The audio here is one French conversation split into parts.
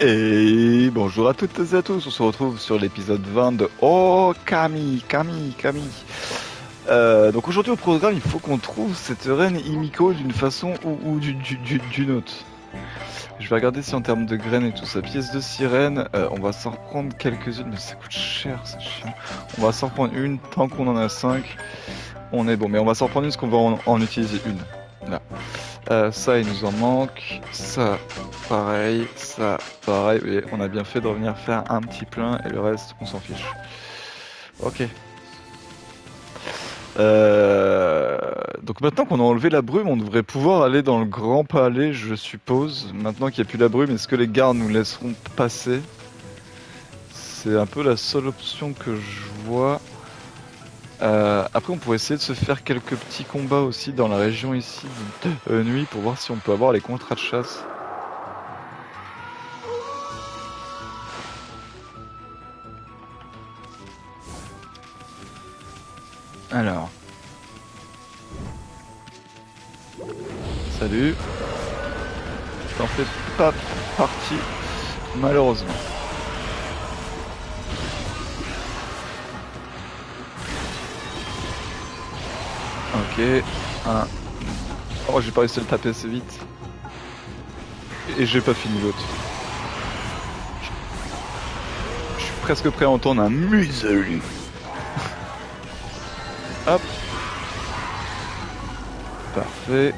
Et bonjour à toutes et à tous, on se retrouve sur l'épisode 20 de Oh Camille. Donc aujourd'hui au programme, il faut qu'on trouve cette reine Himiko d'une façon ou d'une autre. Je vais regarder si en termes de graines et tout ça, pièce de sirène, on va s'en reprendre quelques-unes, mais ça coûte cher, c'est chiant. On va s'en reprendre une, tant qu'on en a 5, on est bon, mais on va s'en reprendre une parce qu'on va en utiliser une. Là. Ça, il nous en manque. Ça, pareil. Et on a bien fait de revenir faire un petit plein et le reste, on s'en fiche. Ok. Donc maintenant qu'on a enlevé la brume, on devrait pouvoir aller dans le grand palais, je suppose. Maintenant qu'il n'y a plus la brume, est-ce que les gardes nous laisseront passer? C'est un peu la seule option que je vois. Après, on pourrait essayer de se faire quelques petits combats aussi dans la région ici, nuit, pour voir si on peut avoir les contrats de chasse. Alors, salut. Je t'en fais pas partie, malheureusement. Ok, un. Oh, j'ai pas réussi à le taper assez vite. Et j'ai pas fini l'autre. Je suis presque prêt à entendre un museau. Hop. Parfait.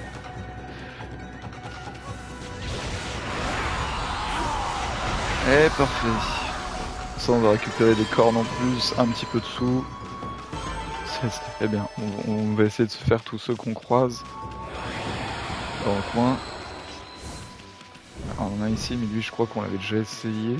Et parfait. Ça, on va récupérer des cornes en plus, un petit peu de sous. C'est très bien. On va essayer de se faire tous ceux qu'on croise dans le coin. Alors, on en a ici, mais lui, je crois qu'on l'avait déjà essayé.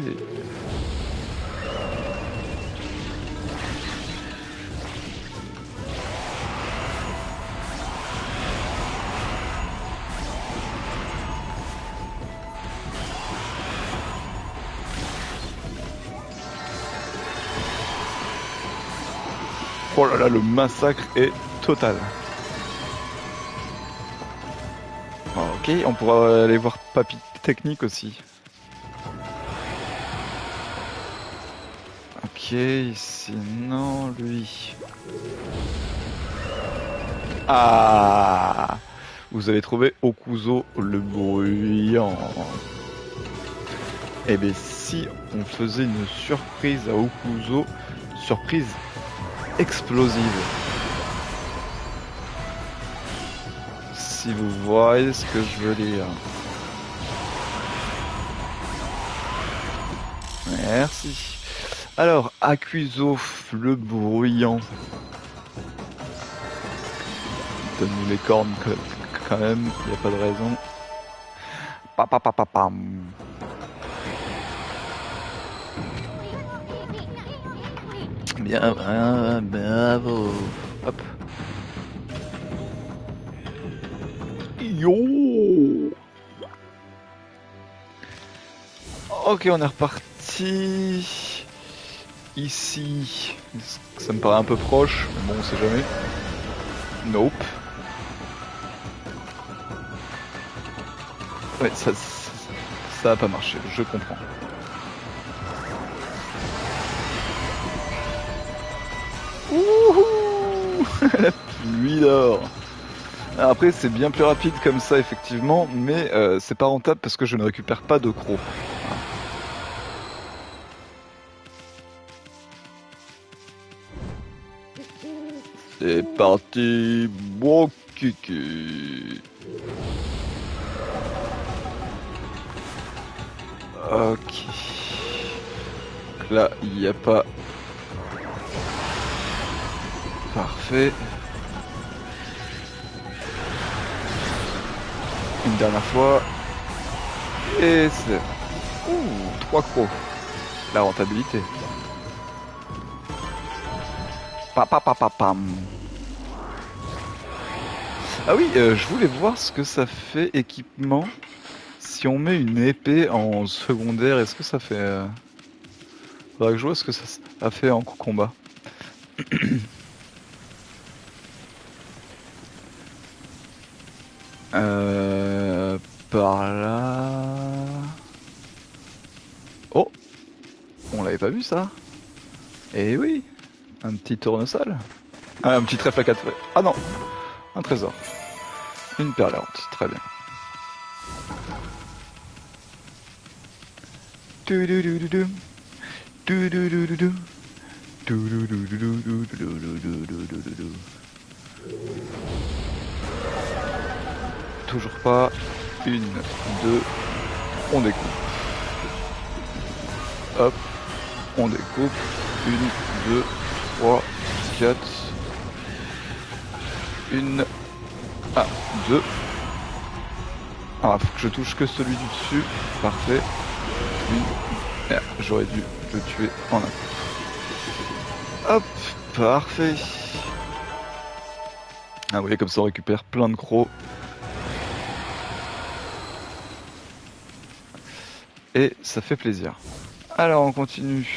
Oh là là, le massacre est total. Ok, on pourra aller voir Papy Technique aussi. Ok, sinon lui. Ah, vous avez trouvé Okuzo le bruyant. Eh bien, si on faisait une surprise à Okuzo, surprise explosive. Si vous voyez ce que je veux dire. Merci. Alors, Akuzo le bruyant. Donne-nous les cornes quand même, il n'y a pas de raison. Papapapapam. Bien, bravo. Hop. Yo. Ok, on est reparti. Ici, ça me paraît un peu proche, mais bon, on sait jamais. Nope. Ouais, ça a pas marché, je comprends. Wouhou. La pluie d'or. Après, c'est bien plus rapide comme ça, effectivement, mais c'est pas rentable parce que je ne récupère pas de crocs. C'est parti, bon kiki. Ok. Donc là, il n'y a pas. Parfait. Une dernière fois. Et c'est. Ouh, 3 crocs. La rentabilité. Papapapapam. Ah oui, je voulais voir ce que ça fait équipement. Si on met une épée en secondaire, est-ce que ça fait... Faudrait que je vois ce que ça a fait en combat. Euh, par là... j'avais pas vu ça. Eh oui, un petit tournesol. Ah, un petit trèfle à 4 feuilles. Ah non, un trésor. Une perle errante, très bien. Tududududu. Tududududu. Tudududududududududududu. Toujours pas. Une, deux, on découpe. Hop, on découpe. Une, deux, trois, quatre. Une. Ah, deux. Ah, faut que je touche que celui du dessus. Parfait. Une. Merde, j'aurais dû le tuer en un coup. Hop, parfait. Ah, vous voyez, comme ça on récupère plein de crocs. Et ça fait plaisir. Alors on continue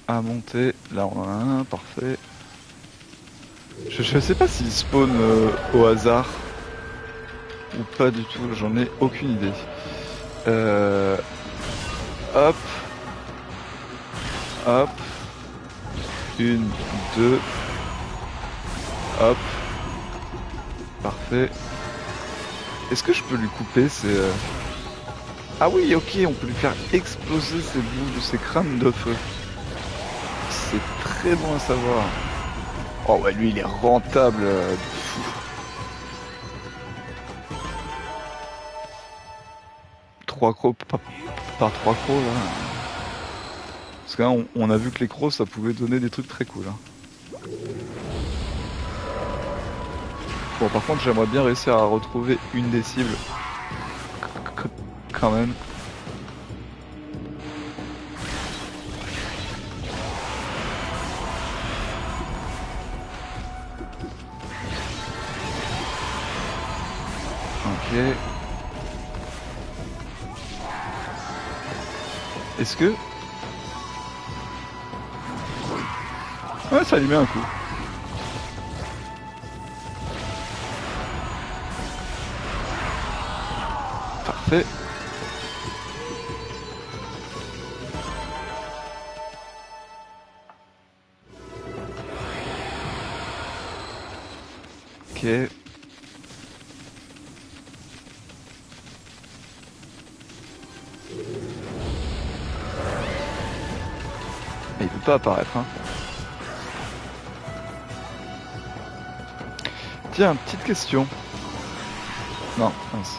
à monter. Là on en a un, parfait. Je sais pas s'il spawn au hasard ou pas du tout, j'en ai aucune idée. Hop. Hop. Une, deux. Hop. Parfait. Est-ce que je peux lui couper ces... Ah oui, ok, on peut lui faire exploser ses boules, ses crânes de feu. C'est très bon à savoir. Oh ouais, lui il est rentable de fou. 3 crocs par 3 crocs là. Parce que là on a vu que les crocs ça pouvait donner des trucs très cool. Hein. Bon par contre j'aimerais bien réussir à retrouver une des cibles. Quand même. Ok. Est-ce que... Ouais, ça lui met un coup. Parfait. Ok. Il peut pas apparaître, hein. Tiens, petite question. Non, mince.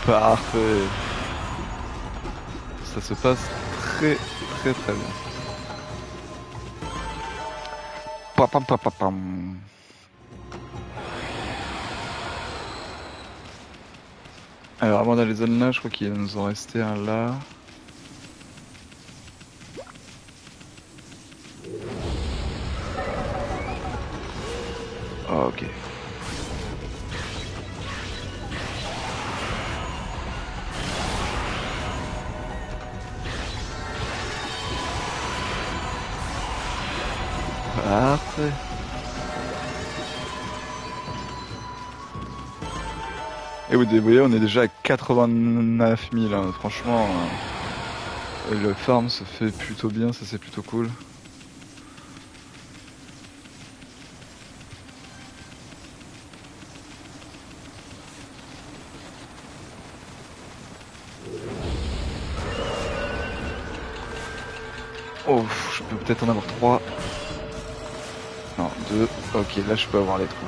Parfait. Ça se passe très très très bien. Papam papam. Alors avant d'aller zone là, je crois qu'il nous en restait un là. Oh, ok. Parfait. Et vous voyez, on est déjà à 89 000, hein. Franchement, le farm se fait plutôt bien, ça c'est plutôt cool. Oh, je peux peut-être en avoir 3. Non, 2. Ok, là je peux avoir les 3.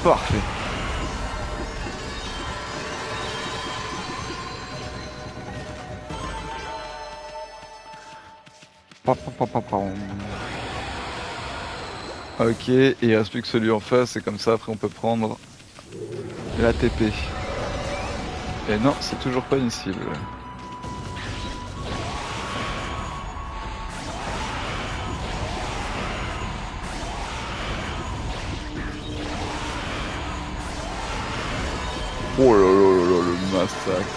Parfait. Ok, et il reste plus que celui en face, et comme ça après on peut prendre l'ATP. Et non, c'est toujours pas une cible. Oh là là là là, le massacre.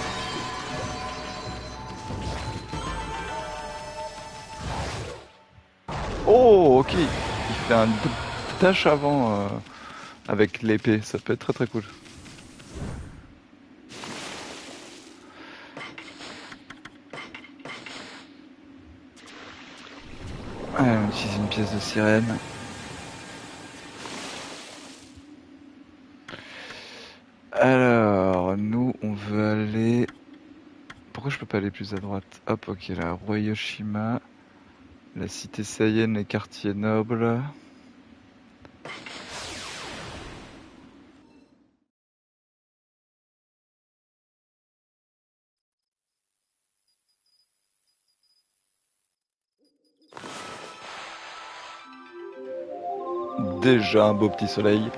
Oh, ok. Il fait un dash avant avec l'épée. Ça peut être très très cool. Allez, on utilise une pièce de sirène. Alors, nous, on veut aller... Pourquoi je peux pas aller plus à droite? Hop, ok, là, Roi Yoshima, la cité Saiyan, les quartiers nobles. Déjà un beau petit soleil.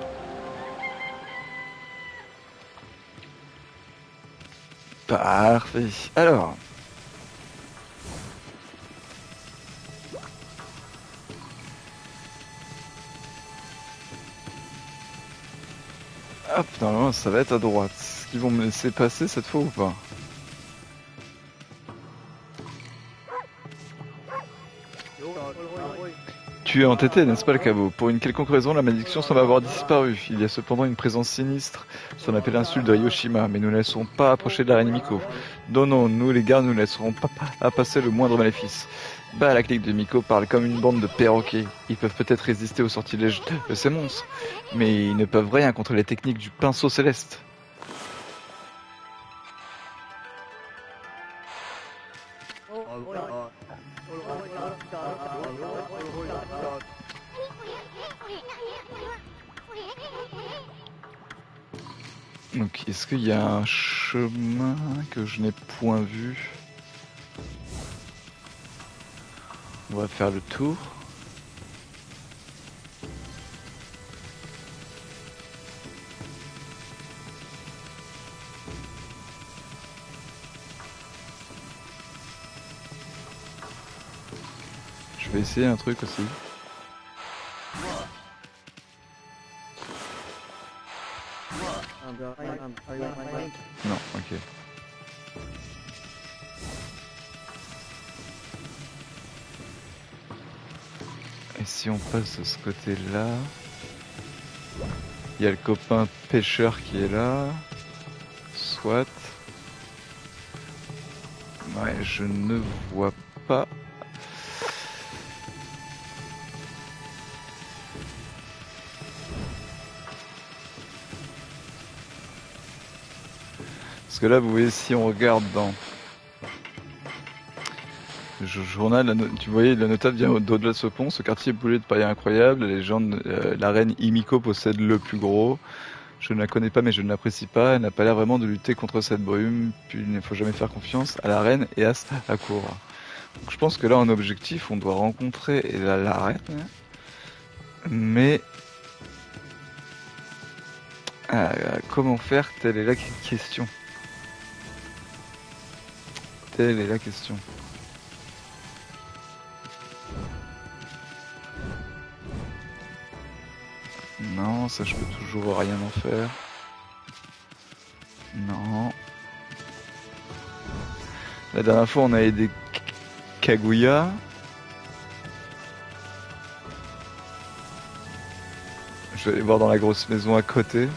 Parfait. Alors... Hop, normalement ça va être à droite. Est-ce qu'ils vont me laisser passer cette fois ou pas? Tu es entêté, n'est-ce pas le cabot? Pour une quelconque raison, la malédiction semble avoir disparu. Il y a cependant une présence sinistre sur la péninsule de Hiroshima, mais nous ne laisserons pas approcher de la reine Miko. Non, non, nous les gardes, nous ne laisserons pas passer le moindre maléfice. Bah, la clique de Miko parle comme une bande de perroquets. Ils peuvent peut-être résister aux sortilèges de ces monstres, mais ils ne peuvent rien contre les techniques du pinceau céleste. Donc, est-ce qu'il y a un chemin que je n'ai point vu? On va faire le tour. Je vais essayer un truc aussi. Non, ok. Et si on passe de ce côté-là, il y a le copain pêcheur qui est là. Soit. Ouais, je ne vois pas. Parce que là, vous voyez, si on regarde dans le journal, tu voyais, la notable vient d'au-delà de ce pont. Ce quartier est boulé de paille incroyable. La légende, la reine Himiko possède le plus gros. Je ne la connais pas, mais je ne l'apprécie pas. Elle n'a pas l'air vraiment de lutter contre cette brume. Puis il ne faut jamais faire confiance à la reine et à sa cour. Donc, je pense que là, en objectif, on doit rencontrer la reine. Mais comment faire? Telle est la question. Telle est la question. Non, ça je peux toujours rien en faire. Non. La dernière fois on a aidé Kaguya. Je vais aller voir dans la grosse maison à côté.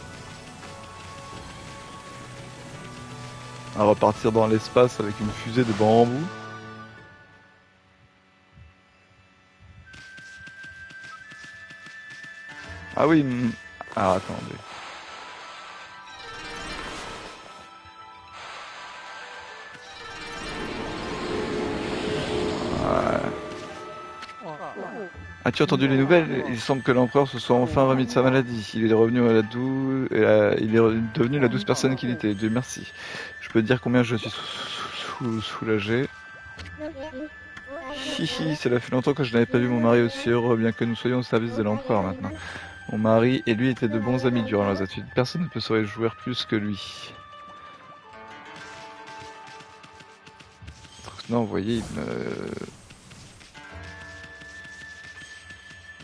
À repartir dans l'espace avec une fusée de bambou. Ah oui. Ah attendez. As-tu entendu les nouvelles? Il semble que l'empereur se soit enfin remis de sa maladie. Il est revenu à la douce, il est devenu la douce personne qu'il était. Dieu merci. Je peux te dire combien je suis soulagé. Hihi, cela fait longtemps que je n'avais pas vu mon mari aussi heureux, bien que nous soyons au service de l'empereur maintenant. Mon mari et lui étaient de bons amis durant leurs études. Personne ne peut se réjouir plus que lui. Non, vous voyez,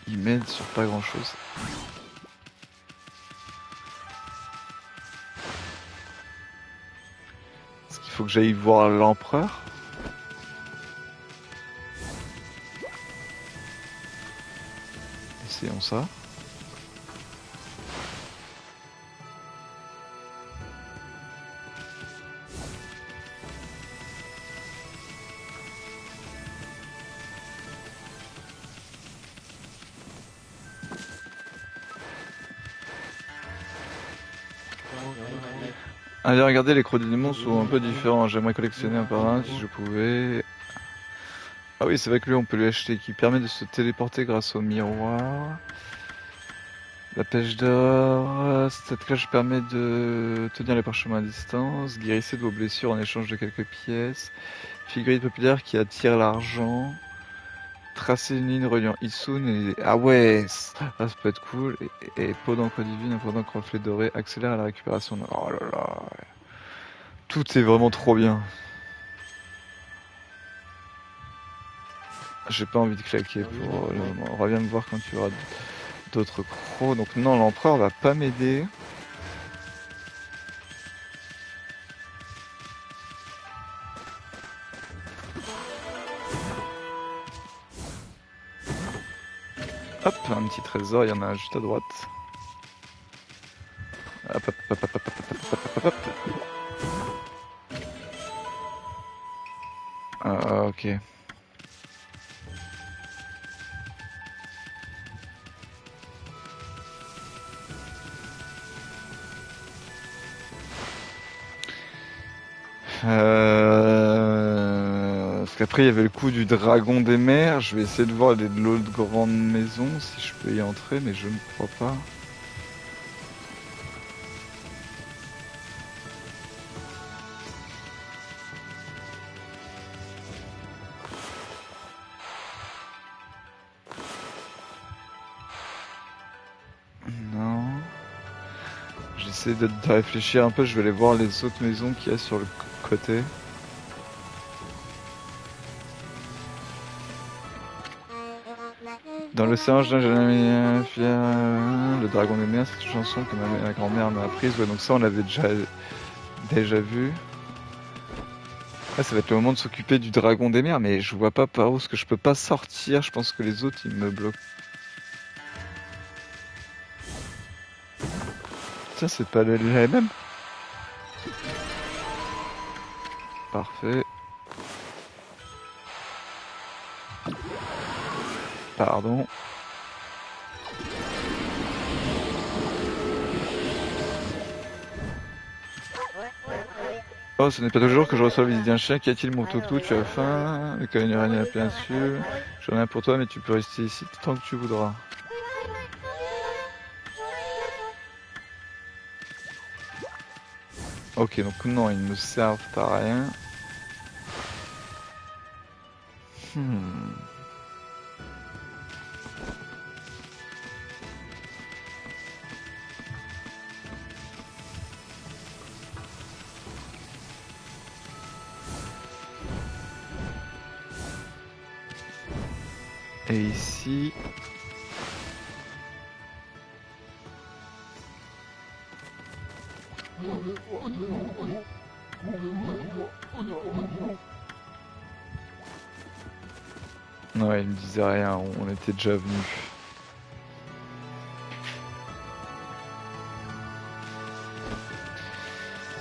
il m'aide sur pas grand chose. Est-ce qu'il faut que j'aille voir l'empereur? Essayons ça. Allez, regardez, les crocs du démon sont un peu différents. J'aimerais collectionner un par un si je pouvais. Ah oui, c'est vrai que lui, on peut lui acheter, qui permet de se téléporter grâce au miroir. La pêche d'or. Cette cloche permet de tenir les parchemins à distance. Guérissez de vos blessures en échange de quelques pièces. Figurine populaire qui attire l'argent. Tracer une ligne reliant Issoun et... Ah ouais, ça peut être cool. Et peau d'encre divine, un peau d'encre reflet doré, accélère la récupération. Oh là là. Tout est vraiment trop bien. J'ai pas envie de claquer pour le moment. Reviens me voir quand tu auras d'autres crocs. Donc non, l'empereur va pas m'aider. Hop, un petit trésor, il y en a juste à droite. Hop, hop, hop, hop, hop, hop, hop, hop, hop. Ok. Parce qu'après il y avait le coup du dragon des mers. Je vais essayer de voir l'autre grande maison si je peux y entrer, mais je ne crois pas. Non. J'essaie de réfléchir un peu. Je vais aller voir les autres maisons qu'il y a sur le côté. Dans l'océan, j'ai jamais fier. Le dragon des mers, c'est une chanson que ma grand-mère m'a apprise. Ouais, donc ça, on l'avait déjà vu. Ah, ça va être le moment de s'occuper du dragon des mers, mais je vois pas par où, parce que je peux pas sortir. Je pense que les autres, ils me bloquent. Tiens, c'est pas la même. Parfait. Pardon. Oh, ce n'est pas toujours que je reçois la visite d'un chien. Qu'y a-t-il, mon toutou? Tu as faim? Le câlin araignée à plein dessus. J'en ai un pour toi, mais tu peux rester ici tant que tu voudras. Ok, donc non, ils ne me servent à rien. Hmm. Et ici... Ouais, il me disait rien, on était déjà venu.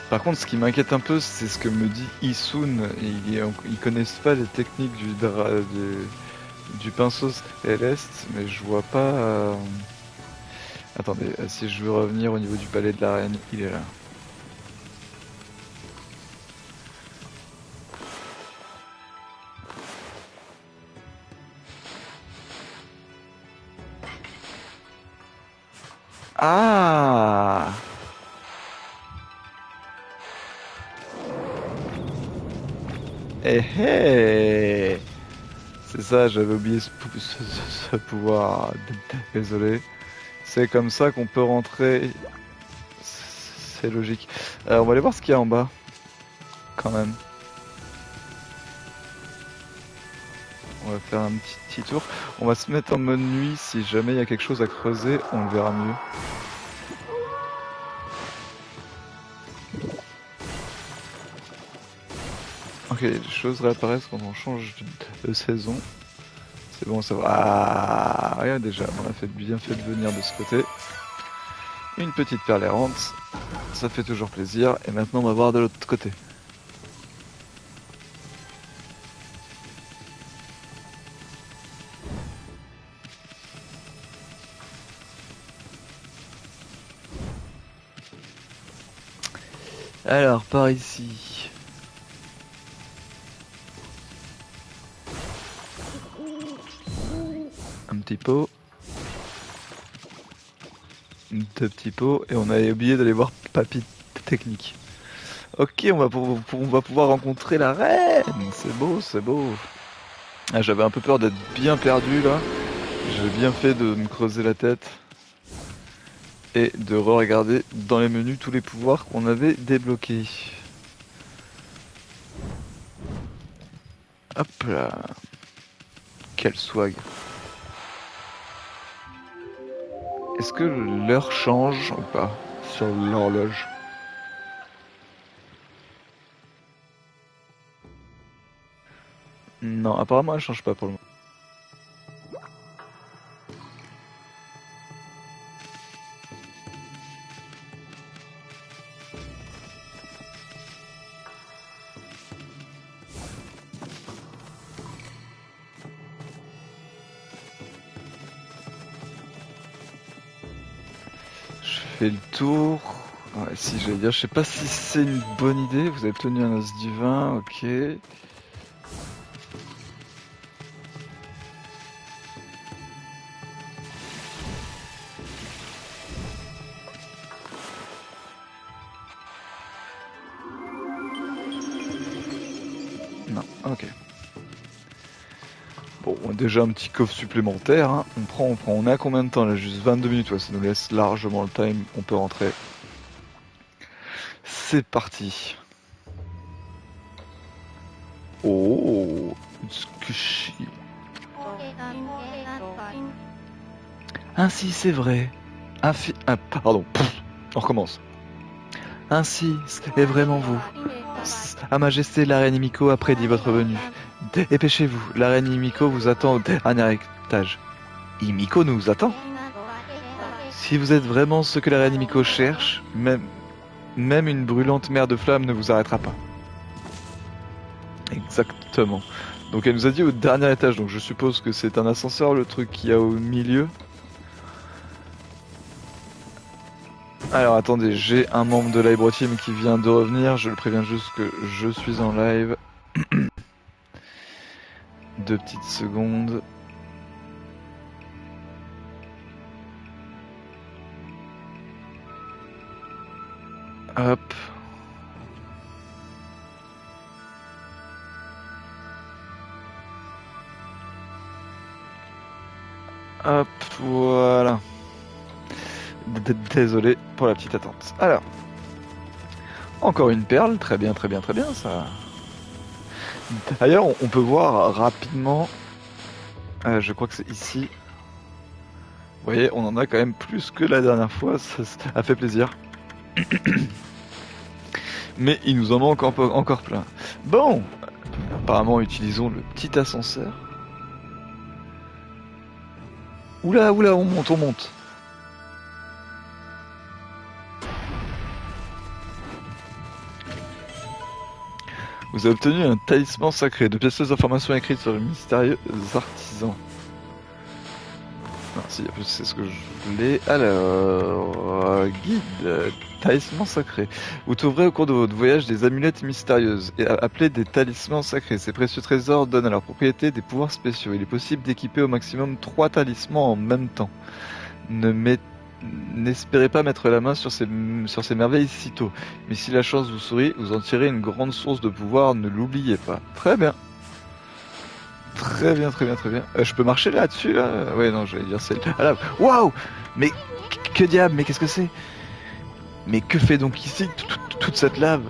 Par contre, ce qui m'inquiète un peu, c'est ce que me dit Issoun. Ils connaissent pas les techniques du pinceau céleste, mais je vois pas... Attendez, si je veux revenir au niveau du palais de la reine, il est là. Ah! Eh eh! C'est ça, j'avais oublié ce pouvoir. Désolé. C'est comme ça qu'on peut rentrer. C'est logique. On va aller voir ce qu'il y a en bas. Quand même. On va faire un petit tour. On va se mettre en mode nuit. Si jamais il y a quelque chose à creuser, on le verra mieux. Ok, les choses réapparaissent quand on change de saison. C'est bon, ça va. Ah, regarde déjà, on a bien fait de venir de ce côté. Une petite perle errante, ça fait toujours plaisir. Et maintenant, on va voir de l'autre côté. Alors, par ici. Un petit pot. Deux petits pots. Et on avait oublié d'aller voir Papy Technique. Ok, on va pouvoir rencontrer la reine. C'est beau, c'est beau. Ah, j'avais un peu peur d'être bien perdu là. J'avais bien fait de me creuser la tête. Et de re-regarder dans les menus tous les pouvoirs qu'on avait débloqués. Hop là. Quel swag. Est-ce que l'heure change ou pas sur l'horloge? Non, apparemment elle change pas pour le moment. Je fais le tour. Ouais, si j'allais dire, je sais pas si c'est une bonne idée. Vous avez obtenu un os divin, ok. Non, ok. Bon, déjà un petit coffre supplémentaire, hein. On prend. On a combien de temps là? Juste 22 minutes, ouais, ça nous laisse largement le time, on peut rentrer. C'est parti. Oh, Tsukushi. Ainsi, c'est vrai. Pardon, on recommence. Ainsi, est vraiment vous. À Majesté, la reine Himiko a prédit votre venue. Dépêchez-vous, la reine Himiko vous attend au dernier étage. Himiko nous attend? Si vous êtes vraiment ce que la reine Himiko cherche, même une brûlante mer de flammes ne vous arrêtera pas. Exactement. Donc elle nous a dit au dernier étage, donc je suppose que c'est un ascenseur, le truc qu'il y a au milieu. Alors attendez, j'ai un membre de Libro Team qui vient de revenir, je le préviens juste que je suis en live. 2 petites secondes. Hop. Hop, voilà. Désolé pour la petite attente. Alors, encore une perle, très bien, très bien, très bien ça. D'ailleurs, on peut voir rapidement, je crois que c'est ici. Vous voyez, on en a quand même plus que la dernière fois, ça a fait plaisir. Mais il nous en manque encore plein. Bon, apparemment utilisons le petit ascenseur. Oula, oula, on monte, on monte. Vous avez obtenu un talisman sacré, de précieuses informations écrites sur le mystérieux artisan. Ah, si, c'est ce que je voulais. Alors, guide, talisman sacré. Vous trouverez au cours de votre voyage des amulettes mystérieuses, et appelées des talismans sacrés. Ces précieux trésors donnent à leur propriété des pouvoirs spéciaux. Il est possible d'équiper au maximum 3 talismans en même temps. N'espérez pas mettre la main sur ces merveilles sitôt. Mais si la chance vous sourit, vous en tirez une grande source de pouvoir, ne l'oubliez pas. Très bien. Très bien, très bien, très bien. Je peux marcher là-dessus, là? Ouais, non, j'allais dire c'est la lave. Waouh! Mais que diable? Mais qu'est-ce que c'est? Mais que fait donc ici toute cette lave?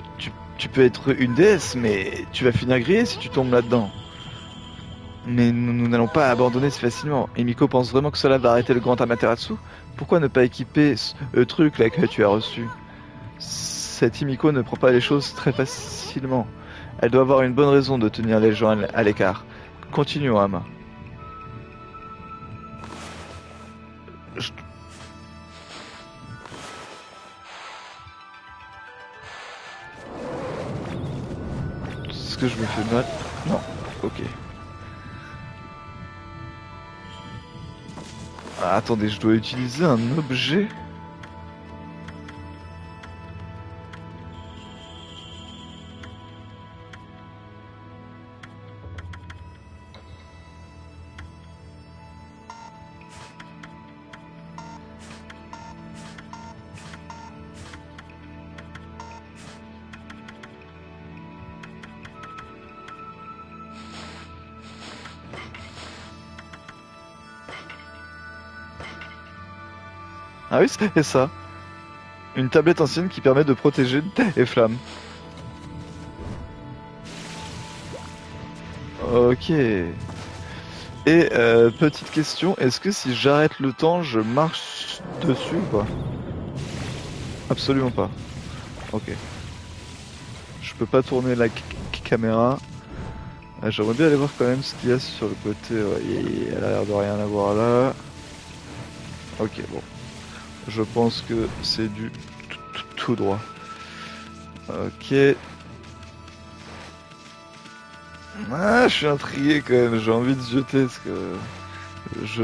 Tu peux être une déesse, mais tu vas finir grillé si tu tombes là-dedans. Mais nous n'allons pas abandonner si facilement. Et Miko pense vraiment que cela va arrêter le grand Amaterasu? Pourquoi ne pas équiper ce truc là que tu as reçu? Cette Himiko ne prend pas les choses très facilement. Elle doit avoir une bonne raison de tenir les gens à l'écart. Continuons, Ama. Je- Est-ce que je me fais mal? Non. Ok. Ah, attendez, je dois utiliser un objet? Ah oui, c'est ça. Une tablette ancienne qui permet de protéger les flammes. Ok. Et petite question, est-ce que si j'arrête le temps, je marche dessus ou pas? Absolument pas. Ok. Je peux pas tourner la caméra. J'aimerais bien aller voir quand même ce qu'il y a sur le côté. Ouais, elle a l'air de rien avoir là. Ok, bon. Je pense que c'est du tout droit. Ok. Ah, je suis intrigué quand même. J'ai envie de jeter parce que je,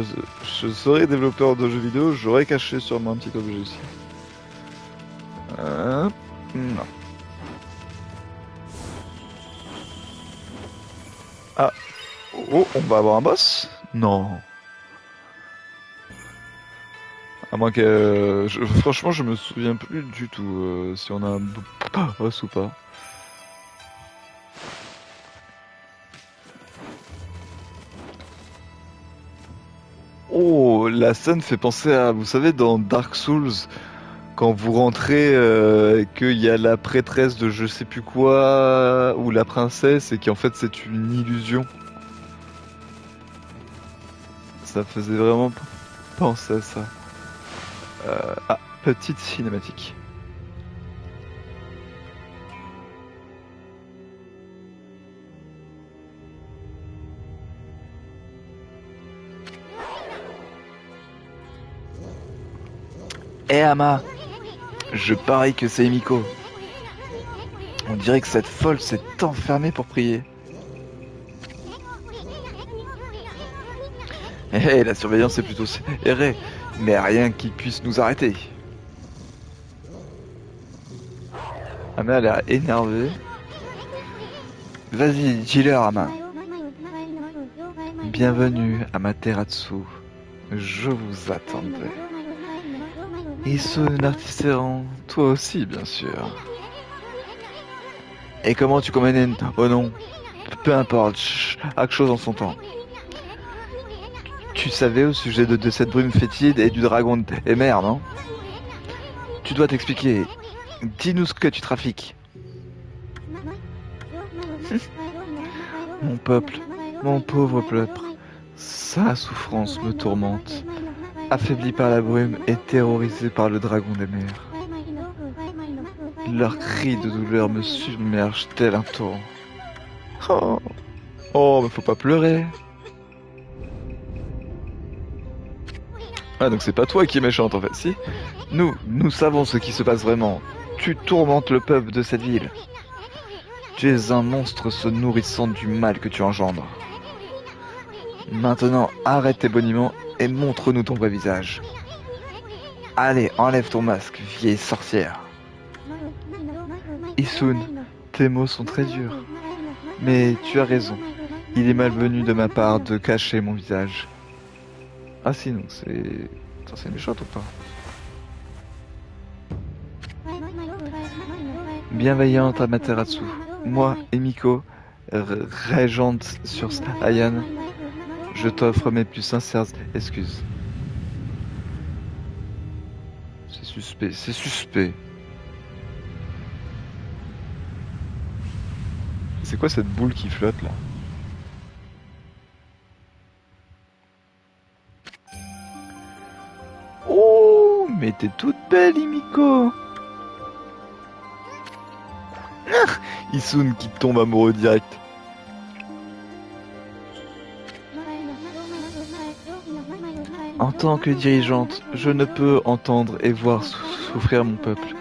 je serais développeur de jeux vidéo. J'aurais caché sûrement un petit objet ici. Non. Ah. Oh, on va avoir un boss? Non. À moins que... franchement, je me souviens plus du tout si on a un boss ou pas. Oh, la scène fait penser à, vous savez, dans Dark Souls, quand vous rentrez, qu'il y a la prêtresse de je sais plus quoi, ou la princesse, et qu'en fait c'est une illusion. Ça faisait vraiment penser à ça. Ah, petite cinématique. Eh Ama, je parie que c'est Emiko. On dirait que cette folle s'est enfermée pour prier. Eh, la surveillance est plutôt serrée, mais rien qui puisse nous arrêter. Ama a l'air énervée. Vas-y, dis-leur, Ama. Bienvenue à Materasu. Je vous attendais. Et ce artisan, toi aussi, bien sûr. Et comment tu combines... Oh non, peu importe, chaque chose en son temps. Tu savais au sujet de cette brume fétide et du dragon des mers, non? Tu dois t'expliquer. Dis-nous ce que tu trafiques. Mon peuple, mon pauvre peuple, sa souffrance me tourmente. Affaibli par la brume et terrorisé par le dragon des mers. Leurs cris de douleur me submergent tel un torrent. Oh, oh, mais faut pas pleurer. Ah, donc c'est pas toi qui es méchante en fait, si? Nous savons ce qui se passe vraiment. Tu tourmentes le peuple de cette ville. Tu es un monstre se nourrissant du mal que tu engendres. Maintenant, arrête tes boniments et montre-nous ton vrai visage. Allez, enlève ton masque, vieille sorcière. Issun, tes mots sont très durs. Mais tu as raison. Il est malvenu de ma part de cacher mon visage. Ah si, donc c'est... Attends, c'est méchant ou pas? Bienveillante Amaterasu. Moi, Emiko, régente sur Ayan, Je t'offre mes plus sincères excuses. C'est suspect, c'est suspect. C'est quoi cette boule qui flotte là? Oh, mais t'es toute belle, Himiko. Issun qui tombe amoureux direct. En tant que dirigeante, je ne peux entendre et voir souffrir mon peuple.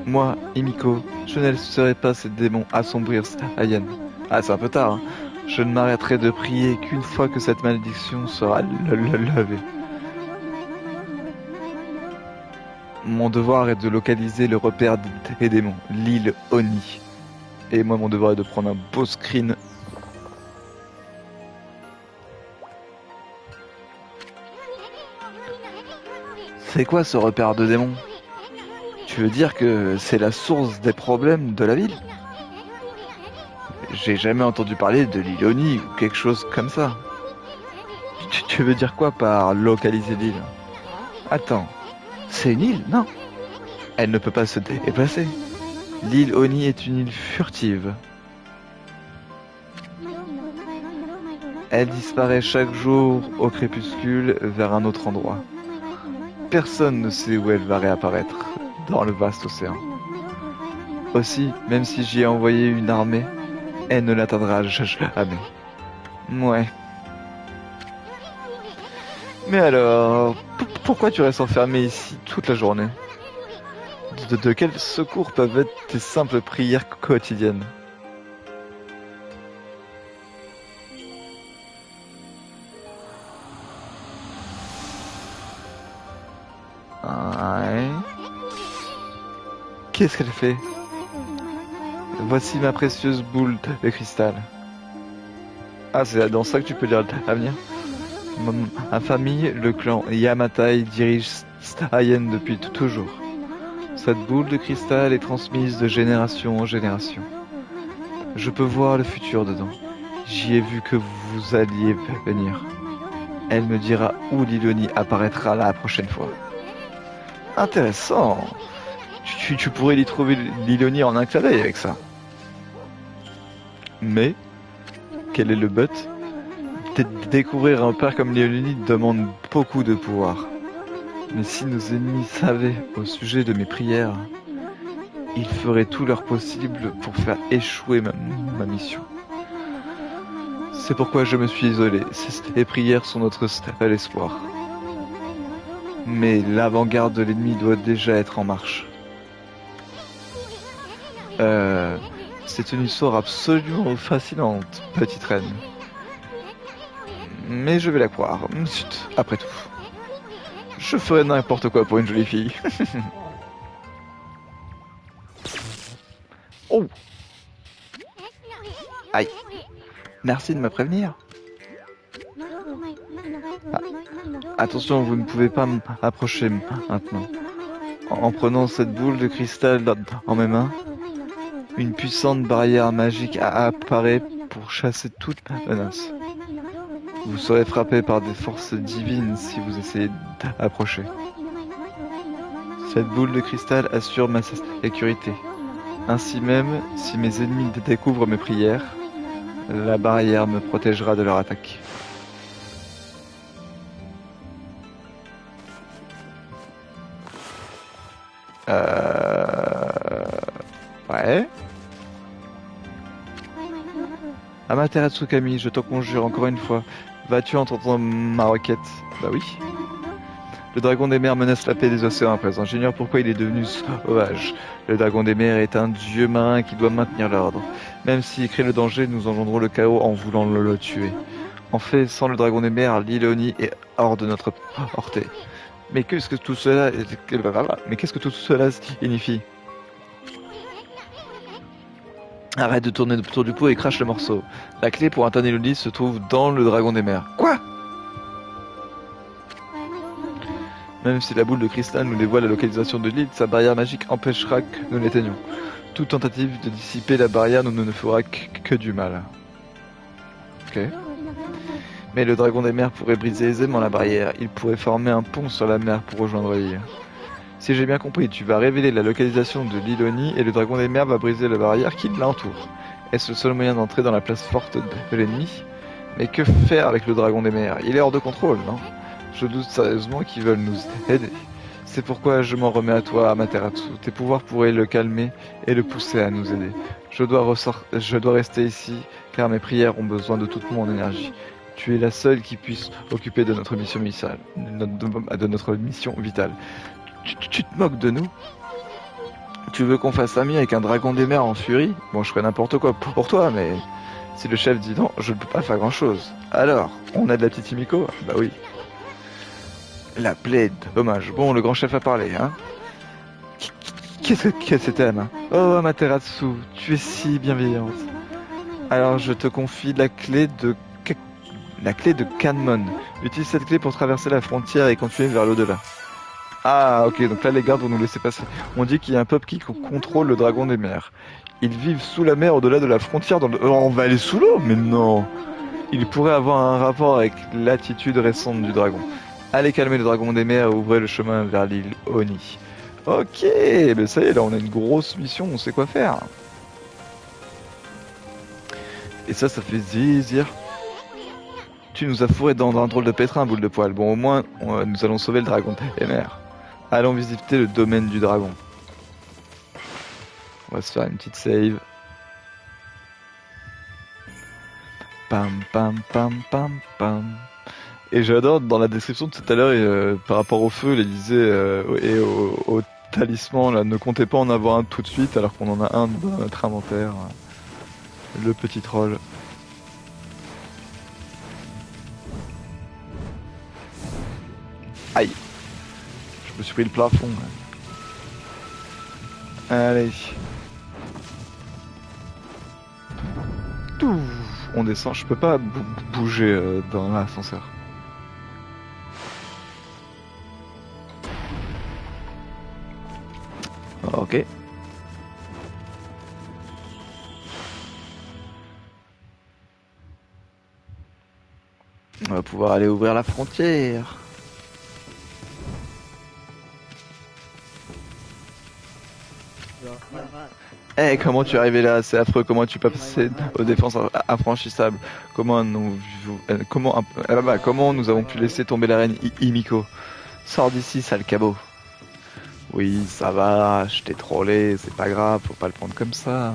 Moi, Himiko, je ne laisserai pas ces démons assombrir Ayen. Ah, c'est un peu tard, hein. Je ne m'arrêterai de prier qu'une fois que cette malédiction sera levée. Mon devoir est de localiser le repère des démons, l'île Oni. Et moi, mon devoir est de prendre un beau screen. C'est quoi ce repère de démons? Tu veux dire que c'est la source des problèmes de la ville? J'ai jamais entendu parler de l'île Oni ou quelque chose comme ça. Tu veux dire quoi par localiser l'île? Attends, c'est une île, non? Elle ne peut pas se déplacer. L'île Oni est une île furtive. Elle disparaît chaque jour au crépuscule vers un autre endroit. Personne ne sait où elle va réapparaître dans le vaste océan. Aussi, même si j'y ai envoyé une armée, elle ne l'atteindra jamais. Ouais. Mais alors, pourquoi tu restes enfermé ici toute la journée? De quel secours peuvent être tes simples prières quotidiennes? Ouais. Qu'est-ce qu'elle fait? Voici ma précieuse boule de cristal. Ah, c'est dans ça que tu peux lire l'avenir? Ma famille, le clan Yamatai, dirige Ayen depuis toujours. Cette boule de cristal est transmise de génération en génération. Je peux voir le futur dedans. J'y ai vu que vous alliez venir. Elle me dira où l'Iloni apparaîtra la prochaine fois. Intéressant. Tu pourrais y trouver l'Iloni en un clin d'œil avec ça. Mais, quel est le but? Découvrir un père comme l'Iloni demande beaucoup de pouvoir. Mais si nos ennemis savaient au sujet de mes prières, ils feraient tout leur possible pour faire échouer ma mission. C'est pourquoi je me suis isolé. Ces prières sont notre seul espoir. Mais l'avant-garde de l'ennemi doit déjà être en marche. C'est une histoire absolument fascinante, petite reine. Mais je vais la croire, après tout. Je ferai n'importe quoi pour une jolie fille. Oh! Aïe! Merci de me prévenir. Ah, attention, vous ne pouvez pas m'approcher maintenant. En prenant cette boule de cristal dans mes mains, une puissante barrière magique apparaît pour chasser toute menace. Vous serez frappé par des forces divines si vous essayez d'approcher. Cette boule de cristal assure ma sécurité. Ainsi même, si mes ennemis découvrent mes prières, la barrière me protégera de leur attaque. Ouais. Amaterasu Kami, je te conjure encore une fois, vas-tu entendre ma requête? Bah oui. Le dragon des mers menace la paix des océans à présent. J'ignore pourquoi il est devenu sauvage. Le dragon des mers est un dieu marin qui doit maintenir l'ordre. Même s'il crée le danger, nous engendrons le chaos en voulant le tuer. En fait, sans le dragon des mers, l'île Oni est hors de notre portée. Mais qu'est-ce que tout cela signifie? Arrête de tourner autour du pot et crache le morceau. La clé pour atteindre l'Oni se trouve dans le dragon des mers. Quoi? Même si la boule de cristal nous dévoile la localisation de l'île, sa barrière magique empêchera que nous l'éteignions. Toute tentative de dissiper la barrière ne fera que du mal. Ok. Mais le dragon des mers pourrait briser aisément la barrière. Il pourrait former un pont sur la mer pour rejoindre l'île. Si j'ai bien compris, tu vas révéler la localisation de l'île Oni et le dragon des mers va briser la barrière qui l'entoure. Est-ce le seul moyen d'entrer dans la place forte de l'ennemi? Mais que faire avec le dragon des mers? Il est hors de contrôle, non? Je doute sérieusement qu'ils veulent nous aider. C'est pourquoi je m'en remets à toi, Amaterasu. Tes pouvoirs pourraient le calmer et le pousser à nous aider. Je dois rester ici, car mes prières ont besoin de toute mon énergie. Tu es la seule qui puisse occuper de notre mission vitale. Tu te moques de nous? Tu veux qu'on fasse ami avec un dragon des mers en furie? Bon, je ferai n'importe quoi pour toi, mais si le chef dit non, je ne peux pas faire grand-chose. Alors, on a de la petite Himiko? Bah oui. La plaide, dommage. Bon, le grand chef a parlé, hein? Qu'est-ce que c'était, la main? Oh, Amaterasu, tu es si bienveillante. Alors, je te confie la clé de Kanmon. Utilise cette clé pour traverser la frontière et continuer vers l'au-delà. Ah, ok, donc là les gardes vont nous laisser passer. On dit qu'il y a un peuple qui contrôle le dragon des mers. Ils vivent sous la mer au-delà de la frontière. On va aller sous l'eau? Mais non! Il pourrait avoir un rapport avec l'attitude récente du dragon. Allez calmer le dragon des mers et ouvrez le chemin vers l'île Oni. Ok, mais ça y est, là on a une grosse mission, on sait quoi faire. Et ça fait zizir. Tu nous as fourré dans un drôle de pétrin, boule de poil. Bon, au moins, nous allons sauver le dragon des mers. Allons visiter le domaine du dragon. On va se faire une petite save. Pam pam pam pam pam. Et j'adore dans la description de tout à l'heure, par rapport au feu, il disait et au talisman, là, ne comptez pas en avoir un tout de suite alors qu'on en a un dans notre inventaire. Le petit troll. Aïe. Je me suis pris le plafond. Allez. Tout. On descend. Je peux pas bouger dans l'ascenseur. Ok. On va pouvoir aller ouvrir la frontière. Eh, comment tu es arrivé là? C'est affreux. Comment tu peux passer aux défenses infranchissables? Comment nous avons pu laisser tomber la reine Himiko? Sors d'ici, sale cabot. Oui, ça va, je t'ai trollé, c'est pas grave, faut pas le prendre comme ça.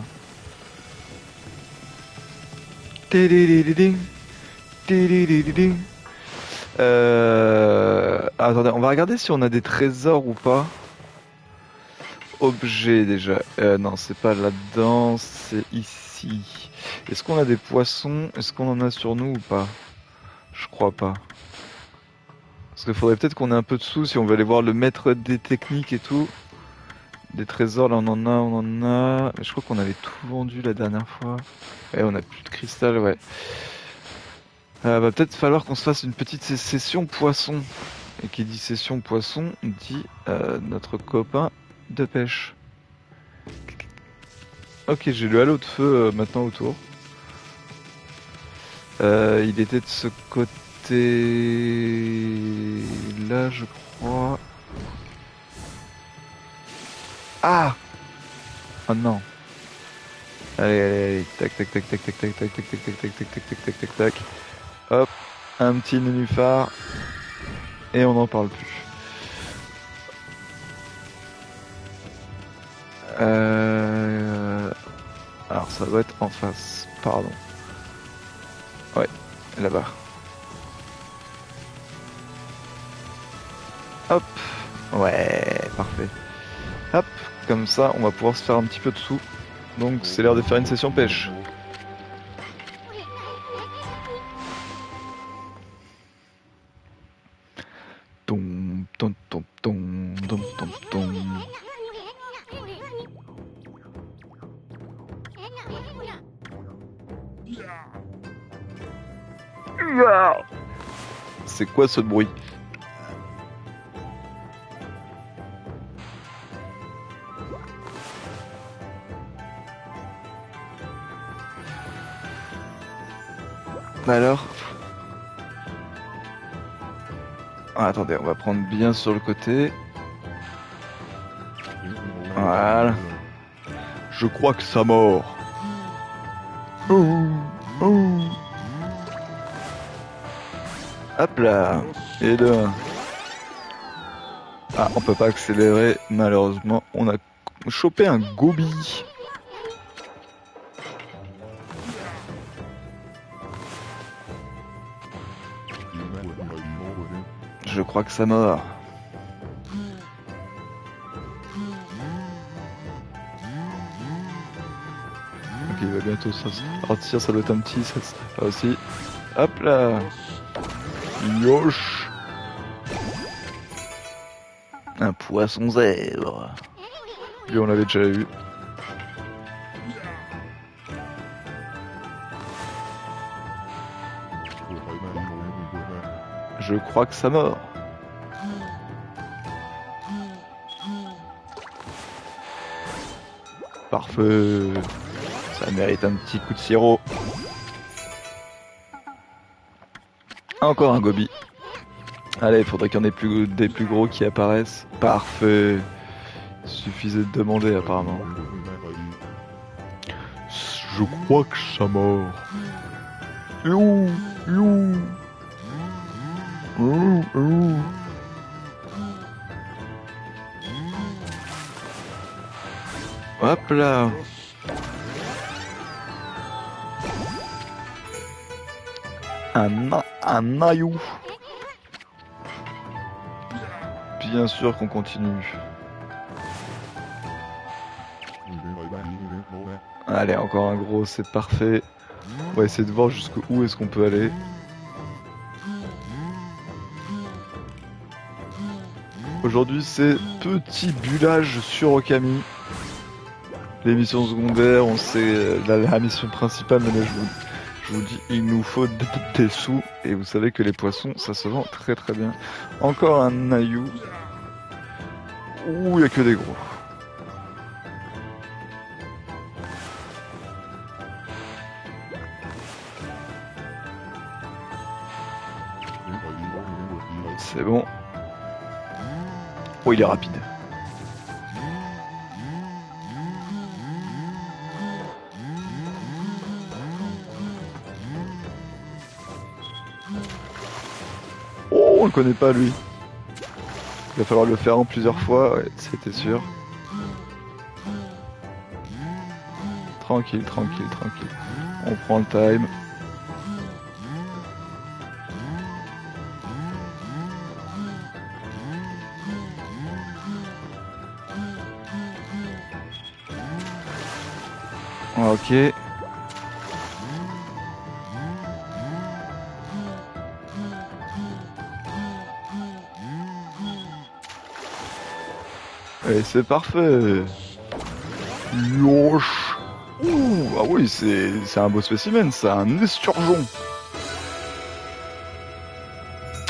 Attendez, on va regarder si on a des trésors ou pas. Objet déjà. Non, c'est pas là-dedans, c'est ici. Est-ce qu'on a des poissons? Est-ce qu'on en a sur nous ou pas? Je crois pas. Parce qu'il faudrait peut-être qu'on ait un peu de sous si on veut aller voir le maître des techniques et tout. Des trésors, là on en a. Je crois qu'on avait tout vendu la dernière fois. Ouais, on a plus de cristal, ouais. Va peut-être falloir qu'on se fasse une petite session poisson. Et qui dit session poisson, dit notre copain de pêche. Ok, j'ai le halo de feu maintenant autour. Il était de ce côté là, je crois. Ah! Oh non. Allez, tac tac tac tac tac tac tac tac tac tac tac tac tac tac tac tac tac. Hop, un petit nénuphar. Et on n'en parle plus. Alors ça doit être en face, pardon. Ouais, là-bas. Hop, ouais, parfait. Hop, comme ça on va pouvoir se faire un petit peu de sous. Donc c'est l'heure de faire une session pêche. Tom, tom, tom, tom, tom, tom, tom. C'est quoi ce bruit? Bah alors? Ah, attendez, on va prendre bien sur le côté. Voilà. Je crois que ça mord. Oh, oh. Hop là. Et deux. Ah, on peut pas accélérer, malheureusement. On a chopé un gobi. Je crois que ça mord. Ok, il va bientôt sortir, ça doit être un petit, ça aussi. Hop là. Yosh. Un poisson zèbre. Lui, on l'avait déjà eu. Je crois que ça mord. Parfait. Ça mérite un petit coup de sirop. Encore un gobi. Allez, il faudrait qu'il y en ait des plus gros qui apparaissent. Parfait. Il suffisait de demander apparemment. Je crois que ça mord. You, you. Hop là. Un aïou. Bien sûr qu'on continue. Allez, encore un gros, c'est parfait. On va essayer de voir jusqu'où est-ce qu'on peut aller. Aujourd'hui, c'est petit bullage sur Okami. Les missions secondaires, on sait la mission principale, mais là je vous dis, il nous faut des sous. Et vous savez que les poissons, ça se vend très très bien. Encore un aïou. Ouh, il n'y a que des gros. C'est bon. Oh, il est rapide. Oh, on le connaît pas lui. Il va falloir le faire en plusieurs fois, ouais, c'était sûr. Tranquille, tranquille, tranquille. On prend le time. Ok. Et c'est parfait. Yosh. Ouh, ah oui, c'est un beau spécimen, ça, un esturgeon.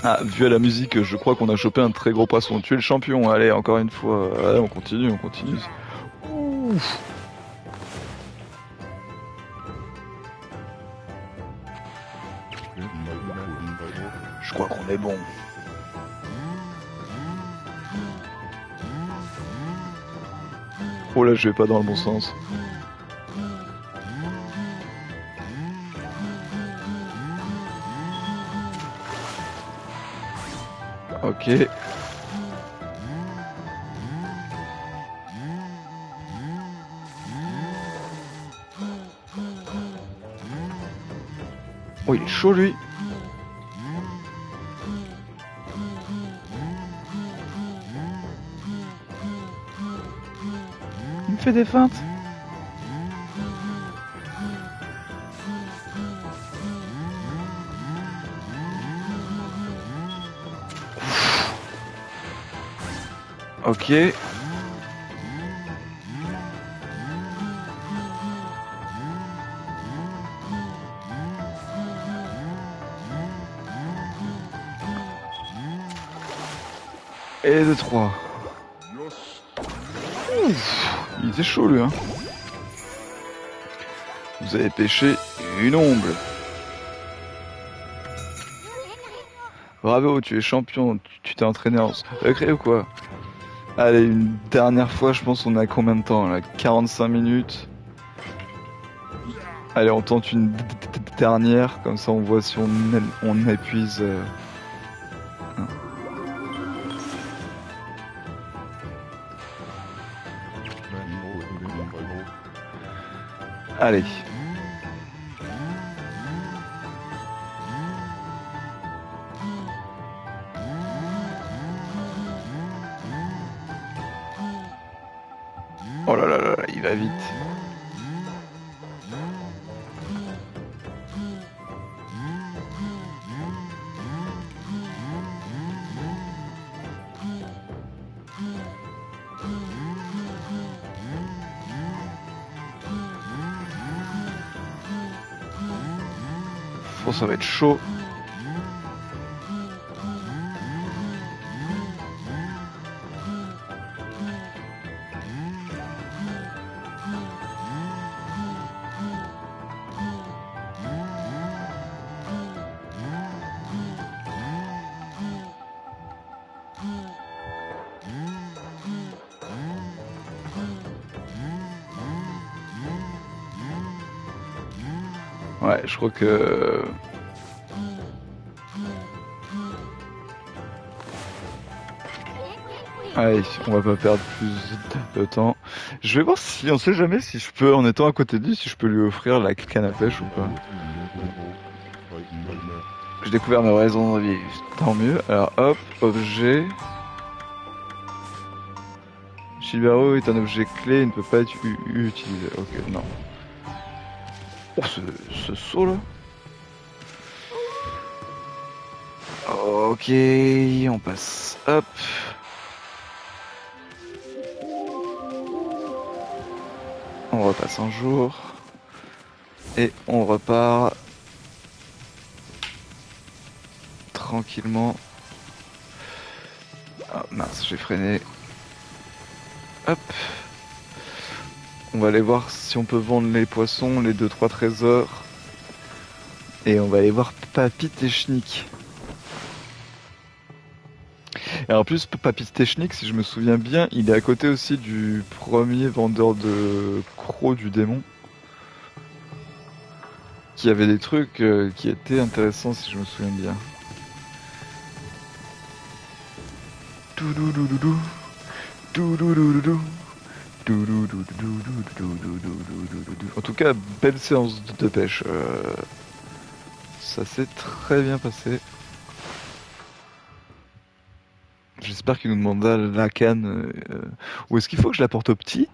Ah, vu à la musique, je crois qu'on a chopé un très gros poisson. Tu es le champion, allez, encore une fois. Allez, on continue, on continue. Ouf. Je crois qu'on est bon. Oh là, je vais pas dans le bon sens. Ok. Oh, il est chaud lui. Il me fait des feintes. Ok. Et de 3. Ouf, il était chaud lui, hein. Vous avez pêché une omble. Bravo, tu es champion, tu t'es entraîné en secret ou quoi? Allez, une dernière fois, je pense on a combien de temps là? 45 minutes. Allez, on tente une dernière, comme ça on voit si on épuise. Hein. Allez. Oh là là là, là, il va vite. Oh, ça va être chaud. Ouais, je crois que... Allez, on va pas perdre plus de temps. Je vais voir si, on sait jamais si je peux, en étant à côté de lui, si je peux lui offrir la canne à pêche ou pas. J'ai découvert mes raisons de vie, tant mieux. Alors hop, objet. Chilbaro est un objet clé, il ne peut pas être utilisé. Ok, non. Oh, ce saut là. Ok, on passe. Hop. On repasse un jour. Et on repart tranquillement. Ah mince, j'ai freiné. Hop. On va aller voir si on peut vendre les poissons, les 2-3 trésors. Et on va aller voir Papy Technique. Et en plus, Papy Technique, si je me souviens bien, il est à côté aussi du premier vendeur de crocs du démon. Qui avait des trucs qui étaient intéressants, si je me souviens bien. Doudoudoudou. Doudoudoudou. En tout cas, belle séance de pêche. Ça s'est très bien passé. J'espère qu'il nous demanda la canne. Ou est-ce qu'il faut que je la porte au petit?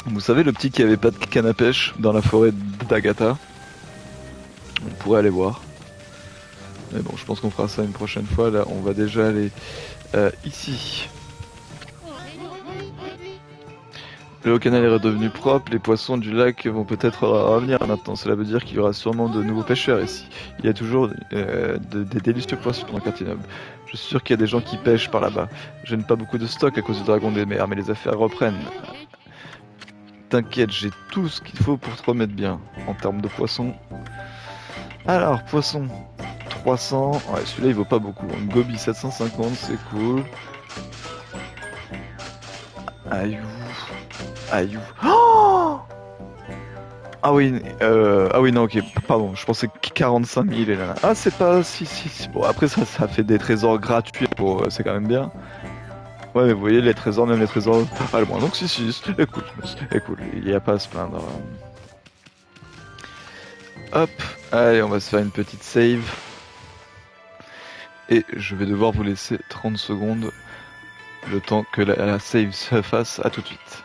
Vous savez, le petit qui avait pas de canne à pêche dans la forêt d'Agatha. On pourrait aller voir. Mais bon, je pense qu'on fera ça une prochaine fois. Là, on va déjà aller ici. Le canal est redevenu propre, les poissons du lac vont peut-être revenir maintenant. Cela veut dire qu'il y aura sûrement de nouveaux pêcheurs ici. Il y a toujours des délicieux poissons dans Cartinob. Je suis sûr qu'il y a des gens qui pêchent par là-bas. Je n'ai pas beaucoup de stock à cause du dragon des mers, mais les affaires reprennent. T'inquiète, j'ai tout ce qu'il faut pour te remettre bien en termes de poissons. Alors, poisson 300. Ouais, celui-là il vaut pas beaucoup. Un goby 750, c'est cool. Aïe. Aïe. Oh, ah oui, non, ok, pardon, je pensais que 45 000 et là. Ah, c'est pas si. Bon, après, ça fait des trésors gratuits pour. C'est quand même bien. Ouais, mais vous voyez, les trésors, même les trésors. Ah, le moins, donc si, écoute, il y a pas à se plaindre. Hop, allez, on va se faire une petite save. Et je vais devoir vous laisser 30 secondes. Le temps que la save se fasse. À tout de suite.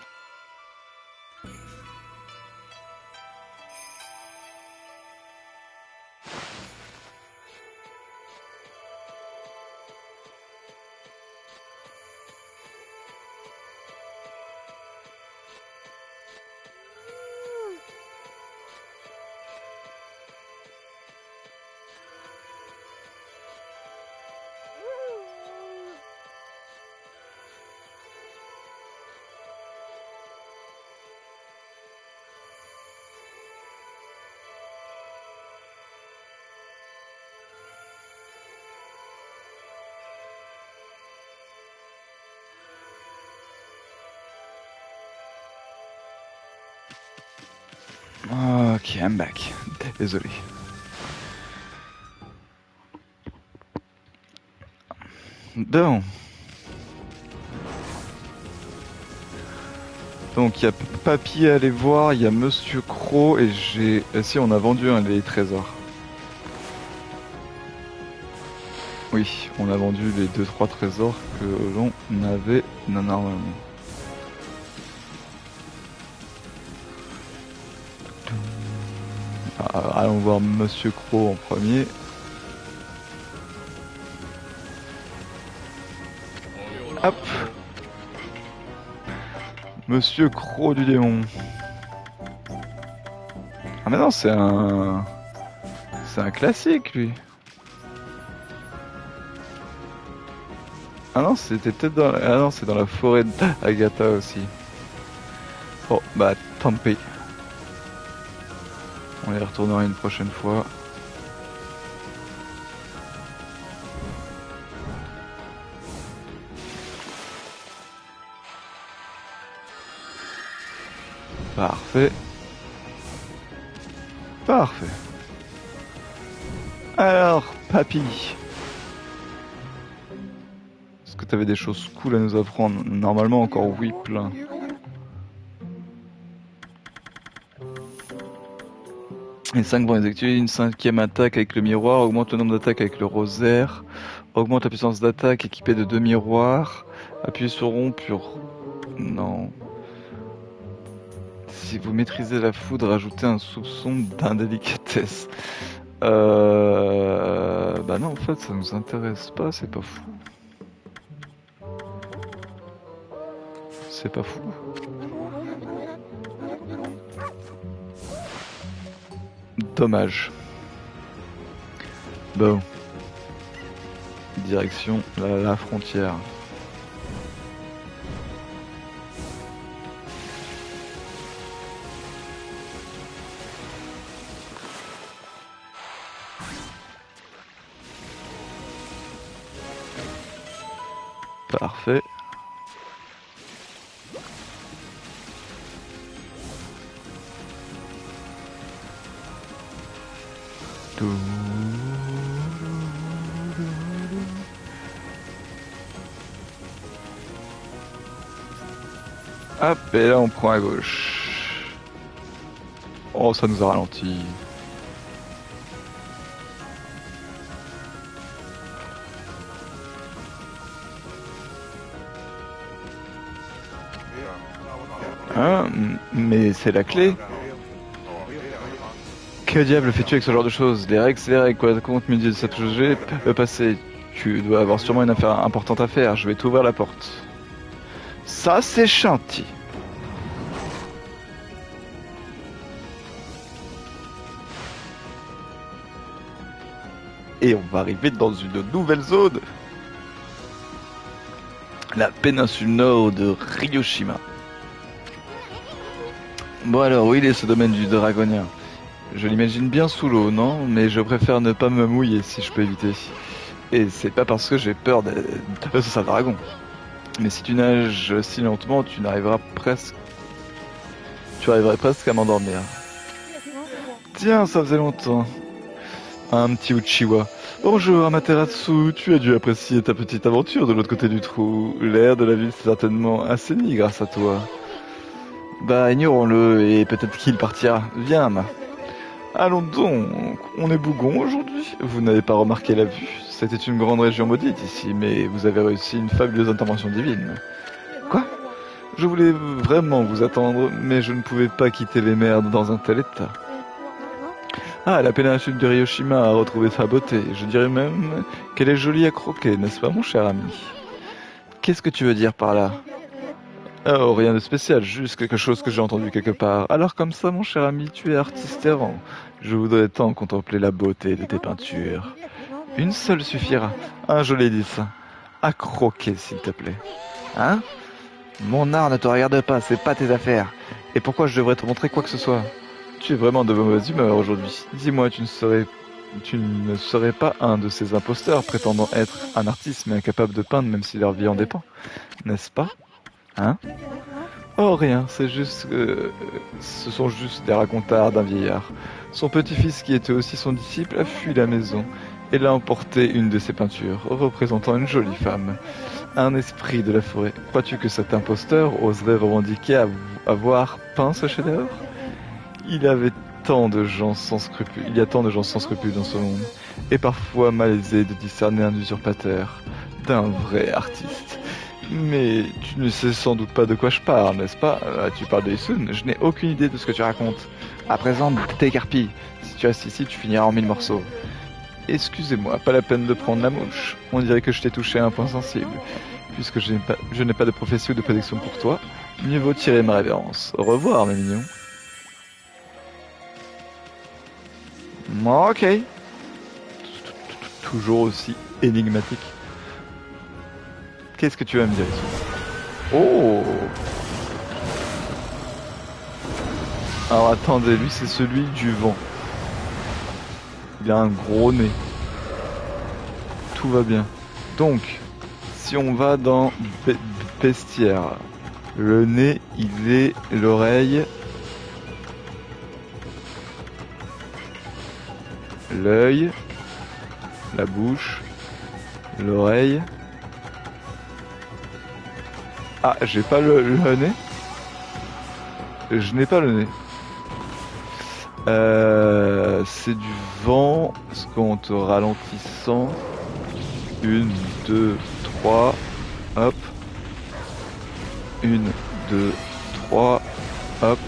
Ok, I'm back. Désolé. Donc, il y a Papy à aller voir, il y a Monsieur Croc et j'ai... si, on a vendu les trésors. Oui, on a vendu les 2-3 trésors que l'on avait normalement. Allons voir Monsieur Croc en premier. Hop. Monsieur Croc du démon. Ah mais non, c'est un... C'est un classique, lui. Ah non, c'était peut-être dans... Ah non, c'est dans la forêt d'Agatha aussi. Bon, bah, tant pis. On y retournera une prochaine fois. Parfait. Parfait. Alors, Papy. Est-ce que t'avais des choses cool à nous apprendre? Normalement, encore oui, plein. Les 5 vont exécuter une 5e attaque avec le miroir, augmente le nombre d'attaques avec le rosaire, augmente la puissance d'attaque équipée de 2 miroirs, appuyez sur rond pour... Non. Si vous maîtrisez la foudre, ajoutez un soupçon d'indélicatesse. Bah non, en fait, ça nous intéresse pas, c'est pas fou. C'est pas fou. Dommage. Bon. Direction la frontière. Parfait. Hop, et là on prend à gauche. Oh, ça nous a ralenti. Hein? Mais c'est la clé. Que diable fais-tu avec ce genre de choses? Les règles, c'est les règles, quoi. Comment tu me dis de cette chose passer? Tu dois avoir sûrement une affaire importante à faire. Je vais t'ouvrir la porte. Ça, c'est chantier. Et on va arriver dans une nouvelle zone. La péninsule nord de Ryoshima. Bon alors, où il est ce domaine du dragonien? Je l'imagine bien sous l'eau, non? Mais je préfère ne pas me mouiller si je peux éviter. Et c'est pas parce que j'ai peur de ce dragon. Mais si tu nages si lentement, tu arriverais presque à m'endormir. Tiens, ça faisait longtemps. Un petit Uchiwa. Bonjour Amaterasu, tu as dû apprécier ta petite aventure de l'autre côté du trou. L'air de la ville s'est certainement assaini grâce à toi. Bah ignorons-le et peut-être qu'il partira. Viens, Ma. Allons donc, on est bougon aujourd'hui. Vous n'avez pas remarqué la vue. C'était une grande région maudite ici, mais vous avez réussi une fabuleuse intervention divine. Quoi? Je voulais vraiment vous attendre, mais je ne pouvais pas quitter les mers dans un tel état. Ah, la péninsule de Ryoshima a retrouvé sa beauté. Je dirais même qu'elle est jolie à croquer, n'est-ce pas mon cher ami? Qu'est-ce que tu veux dire par là? Oh, rien de spécial, juste quelque chose que j'ai entendu quelque part. Alors comme ça, mon cher ami, tu es artiste errant. Je voudrais tant contempler la beauté de tes peintures. Une seule suffira. Un joli dessin. À croquer, s'il te plaît. Hein? Mon art ne te regarde pas, c'est pas tes affaires. Et pourquoi je devrais te montrer quoi que ce soit? Tu es vraiment de mauvaise humeur aujourd'hui. Dis-moi, tu ne serais pas un de ces imposteurs prétendant être un artiste mais incapable de peindre même si leur vie en dépend, n'est-ce pas? Hein? Oh rien, c'est juste que ce sont juste des racontards d'un vieillard. Son petit-fils, qui était aussi son disciple, a fui la maison et l'a emporté une de ses peintures, représentant une jolie femme, un esprit de la forêt. Crois-tu que cet imposteur oserait revendiquer avoir peint ce chef-d'œuvre? Il avait tant de gens sans scrupules, il y a tant de gens sans scrupules dans ce monde, et parfois malaisé de discerner un usurpateur d'un vrai artiste. Mais tu ne sais sans doute pas de quoi je parle, n'est-ce pas? Tu parles de Isun, je n'ai aucune idée de ce que tu racontes. À présent, t'écarpilles. Si tu restes ici, tu finiras en mille morceaux. Excusez-moi, pas la peine de prendre la mouche. On dirait que je t'ai touché à un point sensible. Puisque je n'ai pas de prophétie ou de prédiction pour toi, mieux vaut tirer ma révérence. Au revoir, mes mignons. Ok. Toujours aussi énigmatique. Qu'est-ce que tu vas me dire ici? Oh! Alors attendez, lui c'est celui du vent. Il a un gros nez. Tout va bien. Donc, si on va dans bestiaire, le nez, il est l'oreille, l'œil, la bouche, l'oreille. Ah, j'ai pas le nez. Je n'ai pas le nez. C'est du vent, parce qu'en te ralentissant. 1, 2, 3. Hop. 1, 2, 3. Hop.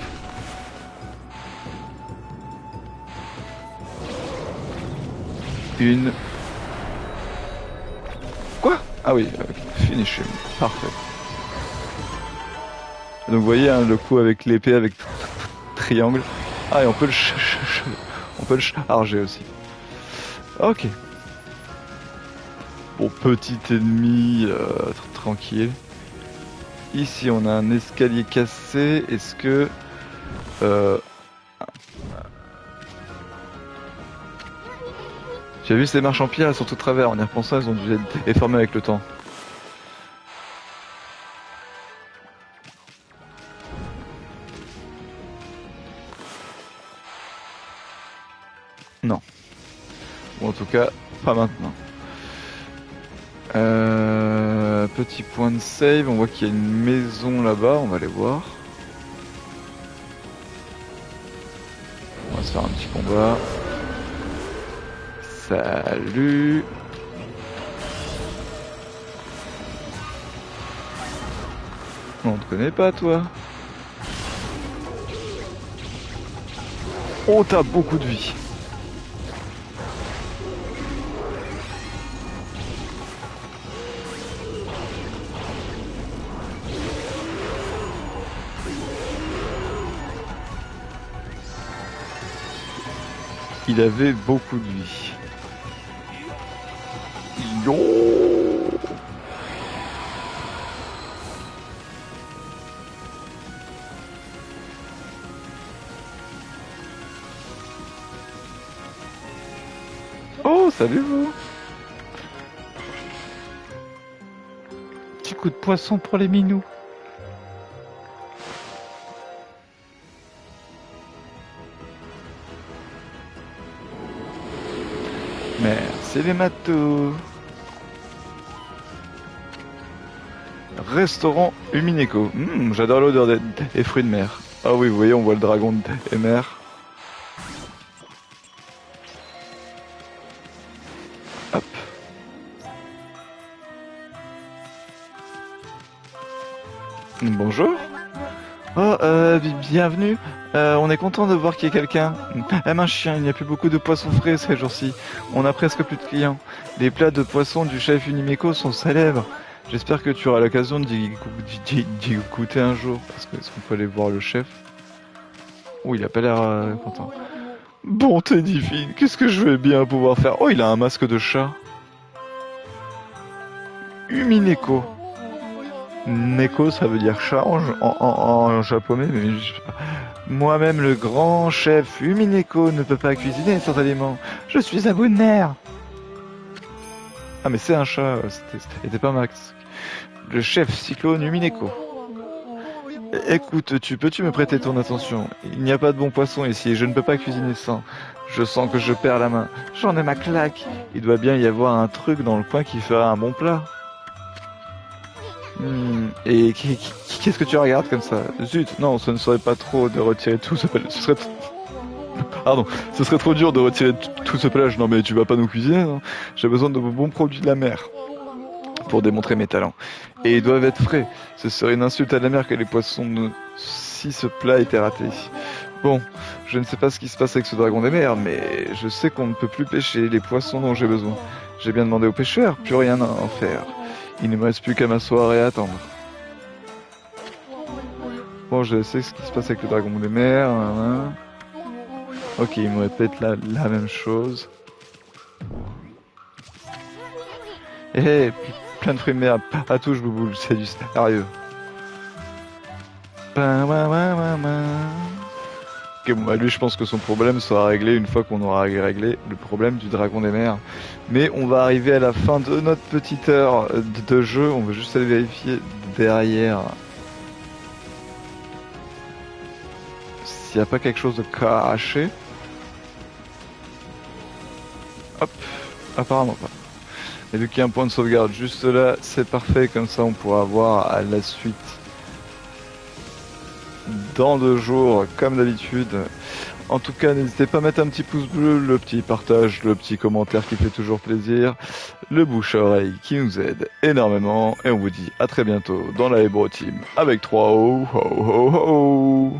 Une. Quoi? Ah oui, finish him. Parfait. Donc vous voyez hein, le coup avec l'épée avec triangle. Ah et on peut le charger aussi. Ok. Bon petit ennemi tranquille. Ici on a un escalier cassé. Est-ce que tu as vu ces marches en pierre, elles sont tout travers. En y repensant, elles ont dû être déformées avec le temps. Non. Bon, en tout cas, pas maintenant. Petit point de save, on voit qu'il y a une maison là-bas, on va aller voir. On va se faire un petit combat. Salut. On te connaît pas toi. Oh t'as beaucoup de vie. Il avait beaucoup de vie. Yo. Oh, salut vous. Petit coup de poisson pour les minous. Merci les matos. Restaurant Umineko. J'adore l'odeur des fruits de mer. Ah oui, vous voyez, on voit le dragon des mers. Hop. Bonjour. Oh, bienvenue. On est content de voir qu'il y a quelqu'un. Même un chien, il n'y a plus beaucoup de poissons frais ces jours-ci. On a presque plus de clients. Les plats de poissons du chef Unimeko sont célèbres. J'espère que tu auras l'occasion d'y goûter un jour. Parce que est-ce qu'on peut aller voir le chef? Oh, il a pas l'air content. Bonté divine, qu'est-ce que je vais bien pouvoir faire? Oh, il a un masque de chat. Umineko. Neko, ça veut dire chat en japonais, mais moi-même, le grand chef Umineko ne peut pas cuisiner sans aliments. Je suis à bout de nerfs. Ah, mais c'est un chat, c'était pas Max. Le chef Cyclone Umineko. Écoute, peux-tu me prêter ton attention? Il n'y a pas de bon poisson ici, je ne peux pas cuisiner sans. Je sens que je perds la main. J'en ai ma claque. Il doit bien y avoir un truc dans le coin qui fera un bon plat. Et qu'est-ce que tu regardes comme ça? Zut, non, ce ne serait pas trop de retirer tout ce pelage. Pardon, ce serait trop dur de retirer tout ce pelage. Non mais tu vas pas nous cuisiner, non? J'ai besoin de bons produits de la mer pour démontrer mes talents. Et ils doivent être frais. Ce serait une insulte à la mer que les poissons si ce plat était raté. Bon, je ne sais pas ce qui se passe avec ce dragon des mers, mais je sais qu'on ne peut plus pêcher les poissons dont j'ai besoin. J'ai bien demandé aux pêcheurs, plus rien à en faire. Il ne me reste plus qu'à m'asseoir et attendre. Bon, je sais ce qui se passe avec le dragon des mers. Ok, il me répète la même chose. Eh, plein de fruits de mer. À touche, bouboule, c'est du sérieux. Ok, bon, bah lui, je pense que son problème sera réglé une fois qu'on aura réglé le problème du dragon des mers. Mais on va arriver à la fin de notre petite heure de jeu. On va juste aller vérifier derrière s'il n'y a pas quelque chose de caché. Hop, apparemment pas. Et vu qu'il y a un point de sauvegarde juste là, c'est parfait. Comme ça, on pourra voir à la suite dans 2 jours, comme d'habitude. En tout cas, n'hésitez pas à mettre un petit pouce bleu, le petit partage, le petit commentaire qui fait toujours plaisir, le bouche à oreille qui nous aide énormément. Et on vous dit à très bientôt dans la Hebro Team avec 3 ho ho ho ho.